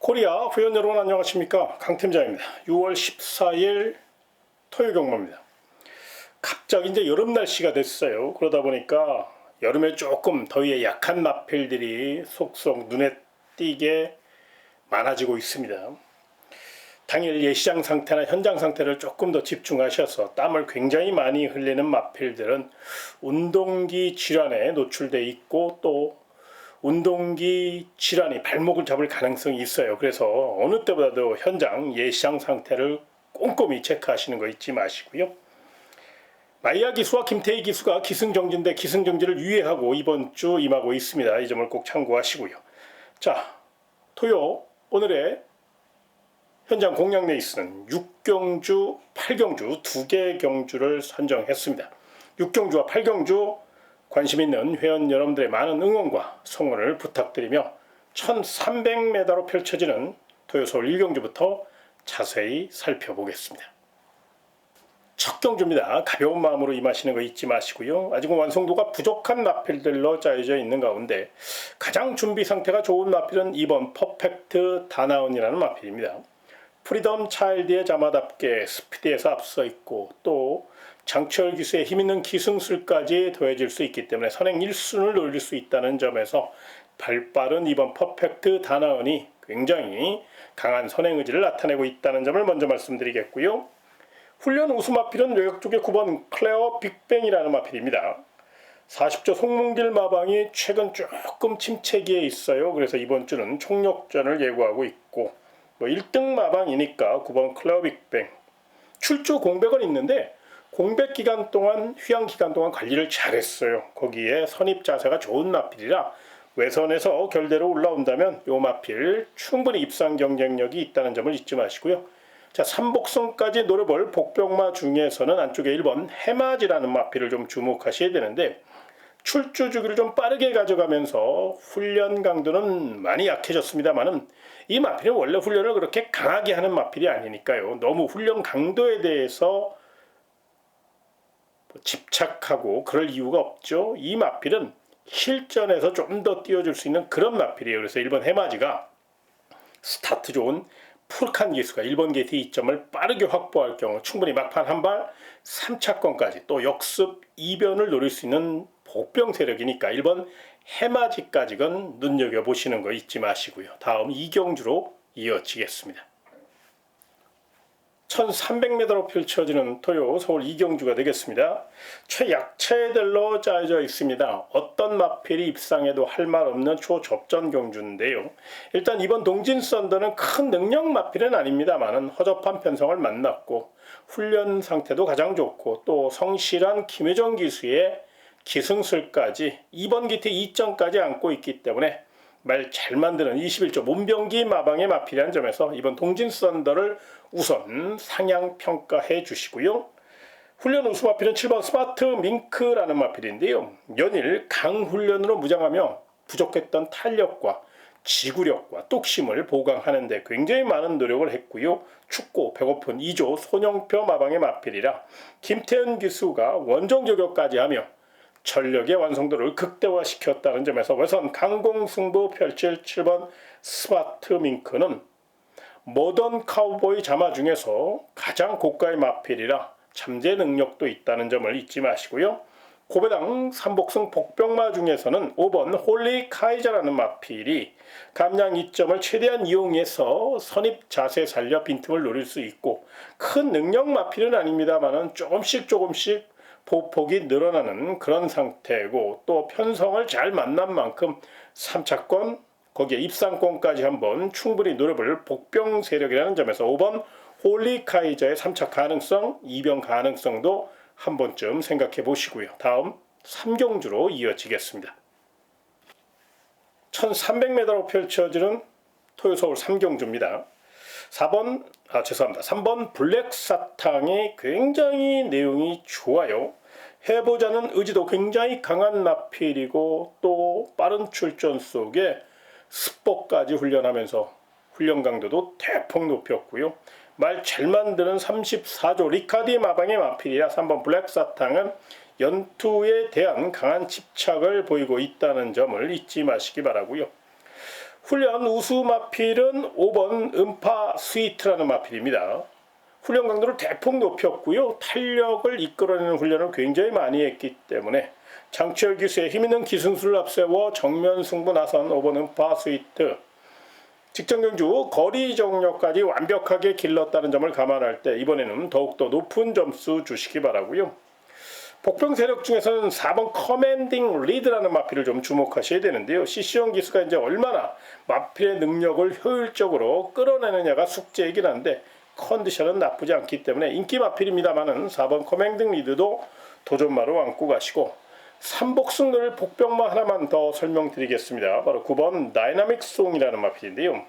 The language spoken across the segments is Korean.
코리아 회원 여러분 안녕하십니까, 강팀장입니다. 6월 14일 토요 경마입니다. 갑자기 이제 여름 날씨가 됐어요. 그러다 보니까 여름에 조금 더위에 약한 마필들이 속속 눈에 띄게 많아지고 있습니다. 당일 예시장 상태나 현장 상태를 조금 더 집중하셔서 땀을 굉장히 많이 흘리는 마필들은 운동기 질환에 노출돼 있고, 또 운동기 질환이 발목을 잡을 가능성이 있어요. 그래서 어느 때보다도 현장 예시장 상태를 꼼꼼히 체크하시는 거 잊지 마시고요. 마이야 기수와 김태희 기수가 기승정지인데 기승정지를 유예하고 이번 주 임하고 있습니다. 이 점을 꼭 참고하시고요. 자, 토요 오늘의 현장 공략 레이스는 6경주, 8경주 두 개 경주를 선정했습니다. 6경주와 8경주 관심 있는 회원 여러분들의 많은 응원과 성원을 부탁드리며 1300m로 펼쳐지는 토요 서울 1경주부터 자세히 살펴보겠습니다. 첫 경주입니다. 가벼운 마음으로 임하시는 거 잊지 마시고요. 아직은 완성도가 부족한 마필들로 짜여져 있는 가운데 가장 준비 상태가 좋은 마필은 2번 퍼펙트 다나온이라는 마필입니다. 프리덤 차일드의 자마답게 스피드에서 앞서 있고, 또 장철 기수의 힘있는 기승술까지 더해질 수 있기 때문에 선행 1순을 노릴 수 있다는 점에서 발빠른 2번 퍼펙트 다나온이 굉장히 강한 선행 의지를 나타내고 있다는 점을 먼저 말씀드리겠고요. 훈련 우수 마필은 외곽 쪽의 9번 클레어 빅뱅이라는 마필입니다. 40조 송문길 마방이 최근 조금 침체기에 있어요. 그래서 이번 주는 총력전을 예고하고 있고, 1등 마방이니까 9번 클레어 빅뱅 출조 공백은 있는데 공백 기간 동안, 휴양 기간 동안 관리를 잘했어요. 거기에 선입 자세가 좋은 마필이라 외선에서 결대로 올라온다면 요 마필 충분히 입상 경쟁력이 있다는 점을 잊지 마시고요. 자, 삼복성까지 노려볼 복병마 중에서는 안쪽에 1번 해맞이라는 마필을 좀 주목하셔야 되는데, 출주 주기를 좀 빠르게 가져가면서 훈련 강도는 많이 약해졌습니다만은 이 마필은 원래 훈련을 그렇게 강하게 하는 마필이 아니니까요. 너무 훈련 강도에 대해서 집착하고 그럴 이유가 없죠. 이 마필은 실전에서 좀 더 띄워줄 수 있는 그런 마필이에요. 그래서 1번 해맞이가 스타트 좋은 풀칸 기수가 1번 게이트 2점을 빠르게 확보할 경우 충분히 막판 한발 3차권까지 또 역습 2변을 노릴 수 있는 복병 세력이니까 1번 해맞이까지건 눈여겨보시는 거 잊지 마시고요. 다음 2경주로 이어지겠습니다. 1300m로 펼쳐지는 토요 서울 2경주가 되겠습니다. 최약체들로 짜여져 있습니다. 어떤 마필이 입상해도 할 말 없는 초접전 경주인데요. 일단 이번 동진 썬더는 큰 능력 마필은 아닙니다만은 허접한 편성을 만났고 훈련 상태도 가장 좋고, 또 성실한 김혜정 기수의 기승술까지 2번 기트 2점까지 안고 있기 때문에 말 잘 만드는 21조 문병기 마방의 마필이라는 점에서 이번 동진 썬더를 우선 상향 평가해 주시고요. 훈련 우수 마필은 7번 스마트 밍크라는 마필인데요. 연일 강훈련으로 무장하며 부족했던 탄력과 지구력과 뚝심을 보강하는 데 굉장히 많은 노력을 했고요. 춥고 배고픈 2조 손영표 마방의 마필이라 김태현 기수가 원정 저격까지 하며 전력의 완성도를 극대화시켰다는 점에서 외선 강공승부 펼칠 7번 스마트 밍크는 모던 카우보이 자마 중에서 가장 고가의 마필이라 잠재 능력도 있다는 점을 잊지 마시고요. 고배당 삼복승 복병마 중에서는 5번 홀리 카이자라는 마필이 감량 2점을 최대한 이용해서 선입 자세 살려 빈틈을 노릴 수 있고, 큰 능력 마필은 아닙니다만은 조금씩 보폭이 늘어나는 그런 상태고, 또 편성을 잘 만난 만큼 3차권 거기에 입상권까지 한번 충분히 노려볼 복병 세력이라는 점에서 5번 홀리 카이저의 3차 가능성, 2병 가능성도 한 번쯤 생각해 보시고요. 다음 3경주로 이어지겠습니다. 1300m로 펼쳐지는 토요 서울 3경주입니다. 3번 블랙 사탕이 굉장히 내용이 좋아요. 해보자는 의지도 굉장히 강한 마필이고, 또 빠른 출전 속에 스포까지 훈련하면서 훈련 강도도 대폭 높였고요. 말 잘 만드는 34조 리카디 마방의 마필이라 3번 블랙 사탕은 연투에 대한 강한 집착을 보이고 있다는 점을 잊지 마시기 바라고요. 훈련 우수 마필은 5번 음파 스위트라는 마필입니다. 훈련 강도를 대폭 높였고요. 탄력을 이끌어내는 훈련을 굉장히 많이 했기 때문에 장치열 기수의 힘있는 기승수를 앞세워 정면 승부 나선 5번 음파 스위트. 직전 경주 거리 정력까지 완벽하게 길렀다는 점을 감안할 때 이번에는 더욱더 높은 점수 주시기 바라고요. 복병 세력 중에서는 4번 커맨딩 리드라는 마필을 좀 주목하셔야 되는데요. CC형 기수가 이제 얼마나 마필의 능력을 효율적으로 끌어내느냐가 숙제이긴 한데 컨디션은 나쁘지 않기 때문에 인기 마필입니다만은 4번 커맨딩 리드도 도전마로 안고 가시고, 삼복승을 복병마 하나만 더 설명드리겠습니다. 바로 9번 다이나믹 송이라는 마필인데요.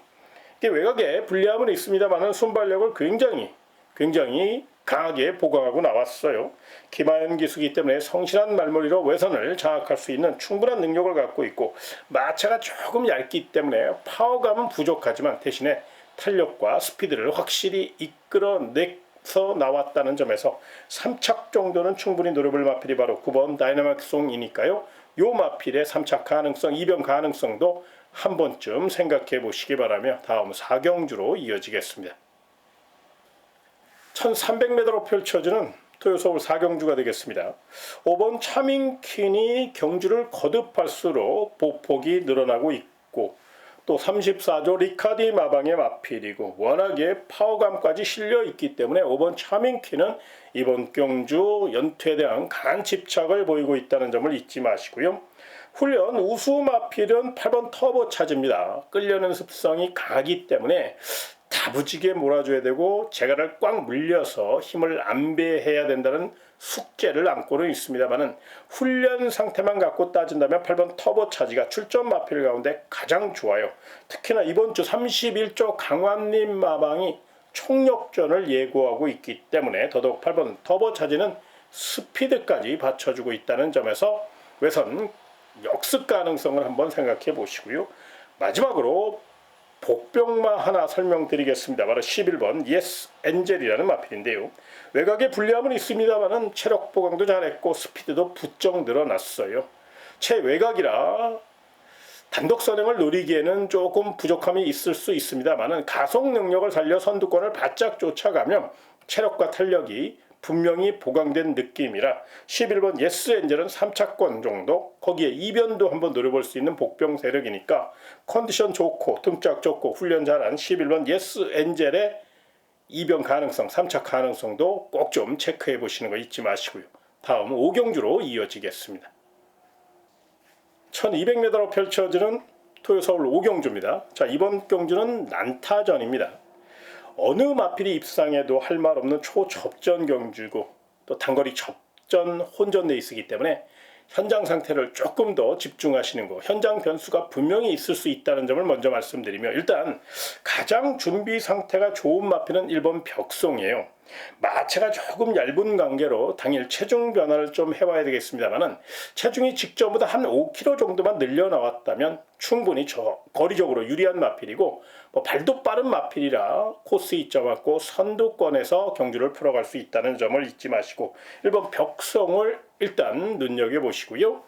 이게 외곽에 불리함은 있습니다만은 순발력을 굉장히 강하게 보강하고 나왔어요. 김하연 기수기 때문에 성실한 말머리로 외선을 장악할 수 있는 충분한 능력을 갖고 있고, 마차가 조금 얇기 때문에 파워감은 부족하지만 대신에 탄력과 스피드를 확실히 이끌어내서 나왔다는 점에서 3착 정도는 충분히 노려볼 마필이 바로 9번 다이나믹송이니까요. 요 마필의 3착 가능성, 이변 가능성도 한 번쯤 생각해 보시기 바라며 다음 4경주로 이어지겠습니다. 1300m로 펼쳐지는 토요서울 4경주가 되겠습니다. 5번 차밍퀸이 경주를 거듭할수록 보폭이 늘어나고 있고, 또 34조 리카디 마방의 마필이고 워낙에 파워감까지 실려 있기 때문에 5번 차밍퀸은 이번 경주 연투에 대한 강한 집착을 보이고 있다는 점을 잊지 마시고요. 훈련 우수 마필은 8번 터보 차지입니다. 끌려는 습성이 강하기 때문에 다부지게 몰아줘야 되고 재갈을 꽉 물려서 힘을 안배해야 된다는 숙제를 안고는 있습니다만은 훈련 상태만 갖고 따진다면 8번 터보 차지가 출전 마필 가운데 가장 좋아요. 특히나 이번 주 31조 강환림 마방이 총력전을 예고하고 있기 때문에 더더욱 8번 터보 차지는 스피드까지 받쳐주고 있다는 점에서 외선 역습 가능성을 한번 생각해 보시고요. 마지막으로 복병마 하나 설명드리겠습니다. 바로 11번 예스 엔젤이라는 마필인데요. 외곽에 불리함은 있습니다만은 체력 보강도 잘했고 스피드도 부쩍 늘어났어요. 최외곽이라 단독 선행을 노리기에는 조금 부족함이 있을 수 있습니다만은 가속 능력을 살려 선두권을 바짝 쫓아가면 체력과 탄력이 분명히 보강된 느낌이라 11번 예스 엔젤은 3차권 정도, 거기에 이변도 한번 노려볼 수 있는 복병 세력이니까 컨디션 좋고 등짝 좋고 훈련 잘한 11번 예스 엔젤의 이변 가능성, 3차 가능성도 꼭 좀 체크해 보시는 거 잊지 마시고요. 다음 5경주로 이어지겠습니다. 1200m로 펼쳐지는 토요서울 5경주입니다. 자, 이번 경주는 난타전입니다. 어느 마필이 입상해도 할 말 없는 초접전 경주고 또 단거리 접전 혼전 레이스이기 때문에 현장 상태를 조금 더 집중하시는 거, 현장 변수가 분명히 있을 수 있다는 점을 먼저 말씀드리며, 일단 가장 준비 상태가 좋은 마필은 1번 벽송이에요. 마체가 조금 얇은 관계로 당일 체중 변화를 좀 해봐야 되겠습니다만은 체중이 직전보다 한 5kg 정도만 늘려 나왔다면 충분히 거리적으로 유리한 마필이고, 발도 빠른 마필이라 코스 이점 맞고 선두권에서 경주를 풀어갈 수 있다는 점을 잊지 마시고 1번 벽성을 일단 눈여겨보시고요.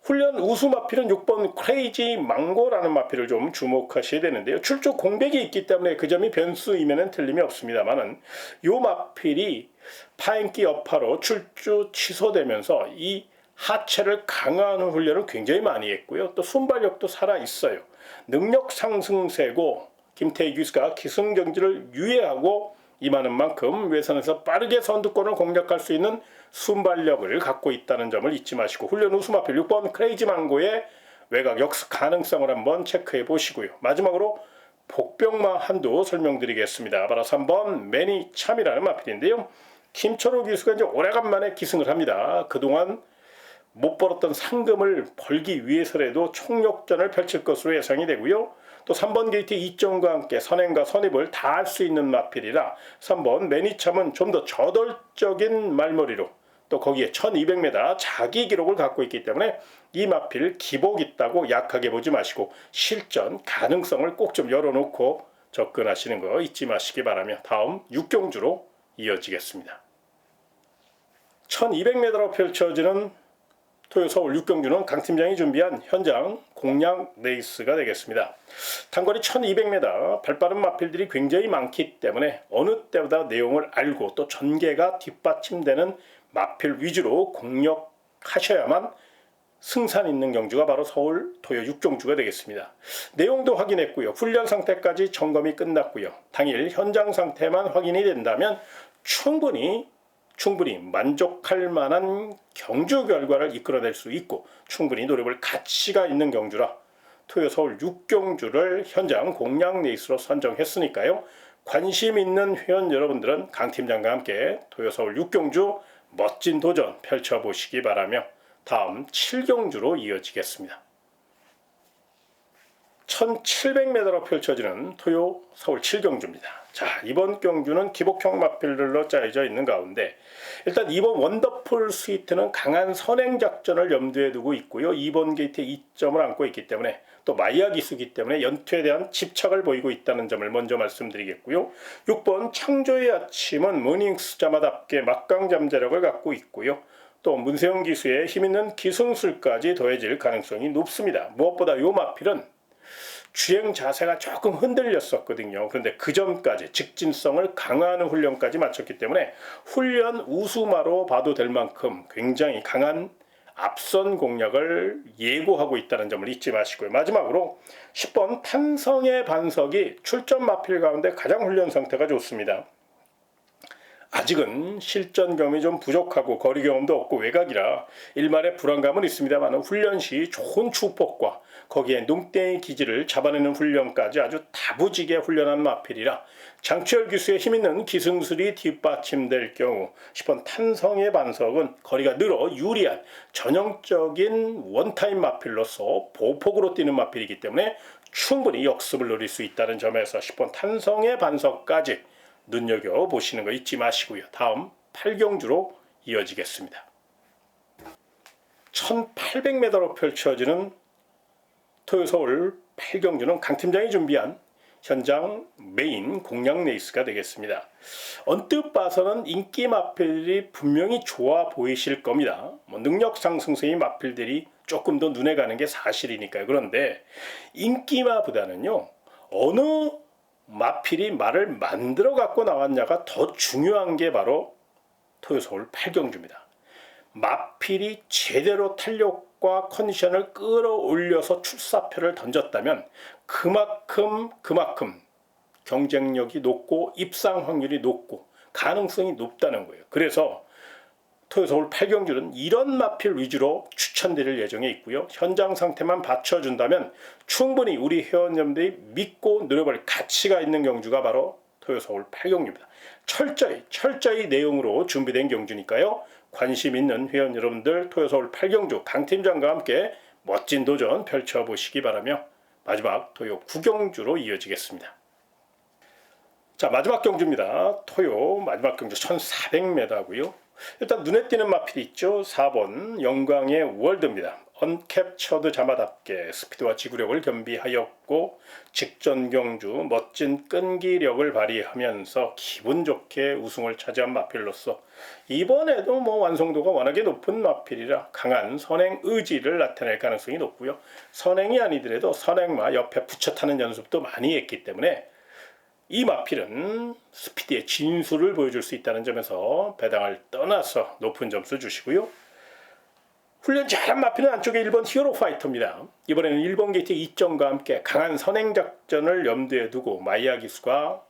훈련 우수 마필은 6번 크레이지 망고라는 마필을 좀 주목하셔야 되는데요. 출조 공백이 있기 때문에 그 점이 변수이면은 틀림이 없습니다만은 이 마필이 파인기 여파로 출조 취소되면서 이 하체를 강화하는 훈련을 굉장히 많이 했고요. 또 순발력도 살아 있어요. 능력 상승세고 김태희 기수가 기승경지를 유예하고 임하는 만큼 외선에서 빠르게 선두권을 공략할 수 있는 순발력을 갖고 있다는 점을 잊지 마시고 훈련 우수 마필 6번 크레이지 망고의 외곽 역습 가능성을 한번 체크해 보시고요. 마지막으로 복병마 한두 설명드리겠습니다. 바로 3번 매니 참이라는 마필인데요. 김철호 기수가 이제 오래간만에 기승을 합니다. 그동안 못 벌었던 상금을 벌기 위해서라도 총력전을 펼칠 것으로 예상이 되고요. 또 3번 게이트 2점과 함께 선행과 선입을 다 할 수 있는 마필이라 3번 매니참은 좀 더 저돌적인 말머리로 또 거기에 1200m 자기 기록을 갖고 있기 때문에 이 마필 기복 있다고 약하게 보지 마시고 실전 가능성을 꼭 좀 열어놓고 접근하시는 거 잊지 마시기 바라며 다음 6경주로 이어지겠습니다. 1200m로 펼쳐지는 토요 서울 6경주는 강 팀장이 준비한 현장 공략 레이스가 되겠습니다. 단거리 1200m, 발빠른 마필들이 굉장히 많기 때문에 어느 때보다 내용을 알고 또 전개가 뒷받침되는 마필 위주로 공략하셔야만 승산 있는 경주가 바로 서울 토요 6경주가 되겠습니다. 내용도 확인했고요. 훈련 상태까지 점검이 끝났고요. 당일 현장 상태만 확인이 된다면 충분히 만족할 만한 경주 결과를 이끌어낼 수 있고 충분히 노려볼 가치가 있는 경주라 토요 서울 6경주를 현장 공략 레이스로 선정했으니까요. 관심 있는 회원 여러분들은 강 팀장과 함께 토요 서울 6경주 멋진 도전 펼쳐보시기 바라며 다음 7경주로 이어지겠습니다. 1700m로 펼쳐지는 토요 서울 7경주입니다. 자, 이번 경주는 기복형 마필들로 짜여져 있는 가운데 일단 이번 원더풀 스위트는 강한 선행 작전을 염두에 두고 있고요. 2번 게이트에 2점을 안고 있기 때문에 또 마이야 기수기 때문에 연투에 대한 집착을 보이고 있다는 점을 먼저 말씀드리겠고요. 6번 창조의 아침은 모닝스 자마답게 막강 잠재력을 갖고 있고요. 또 문세영 기수의 힘있는 기승술까지 더해질 가능성이 높습니다. 무엇보다 이 마필은 주행 자세가 조금 흔들렸었거든요. 그런데 그 점까지 직진성을 강화하는 훈련까지 마쳤기 때문에 훈련 우수마로 봐도 될 만큼 굉장히 강한 앞선 공략을 예고하고 있다는 점을 잊지 마시고요. 마지막으로 10번 탄성의 반석이 출전 마필 가운데 가장 훈련 상태가 좋습니다. 아직은 실전 경험이 좀 부족하고 거리 경험도 없고 외곽이라 일말의 불안감은 있습니다만 훈련 시 좋은 축복과 거기에 농땡이 기질을 잡아내는 훈련까지 아주 다부지게 훈련한 마필이라 장추열 기수의 힘있는 기승술이 뒷받침될 경우 10번 탄성의 반석은 거리가 늘어 유리한 전형적인 원타임 마필로서 보폭으로 뛰는 마필이기 때문에 충분히 역습을 노릴 수 있다는 점에서 10번 탄성의 반석까지 눈여겨보시는 거 잊지 마시고요. 다음 8경주로 이어지겠습니다. 1800m로 펼쳐지는 토요 서울 8경주는 강 팀장이 준비한 현장 메인 공략 레이스가 되겠습니다. 언뜻 봐서는 인기 마필들이 분명히 좋아 보이실 겁니다. 능력 상승세의 마필들이 조금 더 눈에 가는 게 사실이니까요. 그런데 인기마보다는요. 어느 마필이 말을 만들어 갖고 나왔냐가 더 중요한 게 바로 토요 서울 8경주입니다. 마필이 제대로 탄력과 컨디션을 끌어올려서 출사표를 던졌다면 그만큼 경쟁력이 높고 입상 확률이 높고 가능성이 높다는 거예요. 그래서 토요 서울 8경주는 이런 마필 위주로 추천드릴 예정에 있고요. 현장 상태만 받쳐준다면 충분히 우리 회원님들이 믿고 노려볼 가치가 있는 경주가 바로 토요 서울 8경주입니다. 철저히 내용으로 준비된 경주니까요. 관심 있는 회원 여러분들 토요 서울 8경주 강 팀장과 함께 멋진 도전 펼쳐보시기 바라며 마지막 토요 9경주로 이어지겠습니다. 자, 마지막 경주입니다. 토요 마지막 경주 1400m고요. 일단 눈에 띄는 마필이 있죠. 4번 영광의 월드입니다. 언캡처드 자마답게 스피드와 지구력을 겸비하였고 직전 경주 멋진 끈기력을 발휘하면서 기분 좋게 우승을 차지한 마필로서 이번에도 완성도가 워낙에 높은 마필이라 강한 선행 의지를 나타낼 가능성이 높고요. 선행이 아니더라도 선행마 옆에 붙여 타는 연습도 많이 했기 때문에 이 마필은 스피드의 진수를 보여줄 수 있다는 점에서 배당을 떠나서 높은 점수 주시고요. 훈련 잘한 마필은 안쪽에 1번 히어로 파이터입니다. 이번에는 1번 게이트 2점과 함께 강한 선행 작전을 염두에 두고 마이야 기수가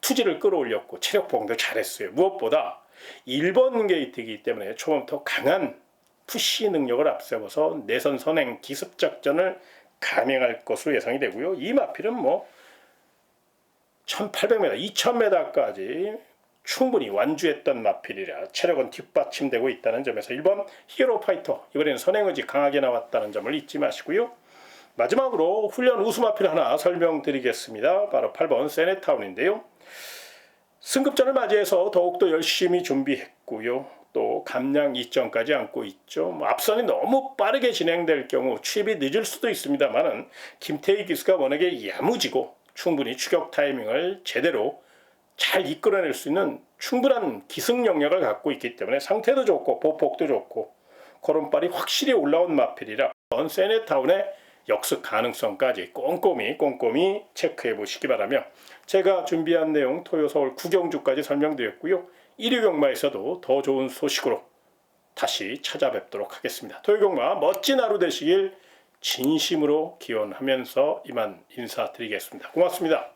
투지를 끌어올렸고 체력 보강도 잘했어요. 무엇보다 1번 게이트이기 때문에 초반부터 강한 푸시 능력을 앞세워서 내선 선행 기습 작전을 감행할 것으로 예상이 되고요. 이 마필은 1800m, 2000m까지 충분히 완주했던 마필이라 체력은 뒷받침되고 있다는 점에서 1번 히어로 파이터, 이번에는 선행의지 강하게 나왔다는 점을 잊지 마시고요. 마지막으로 훈련 우수 마필 하나 설명드리겠습니다. 바로 8번 세네타운인데요. 승급전을 맞이해서 더욱더 열심히 준비했고요. 또 감량 2점까지 안고 있죠. 앞선이 너무 빠르게 진행될 경우 취입이 늦을 수도 있습니다만은 김태희 기수가 워낙에 야무지고 충분히 추격 타이밍을 제대로 잘 이끌어낼 수 있는 충분한 기승 영역을 갖고 있기 때문에 상태도 좋고 보폭도 좋고 걸음발이 확실히 올라온 마필이라 세네타운의 역습 가능성까지 꼼꼼히 체크해 보시기 바라며, 제가 준비한 내용 토요 서울 구경주까지 설명드렸고요. 1위 경마에서도 더 좋은 소식으로 다시 찾아뵙도록 하겠습니다. 토요 경마 멋진 하루 되시길 진심으로 기원하면서 이만 인사드리겠습니다. 고맙습니다.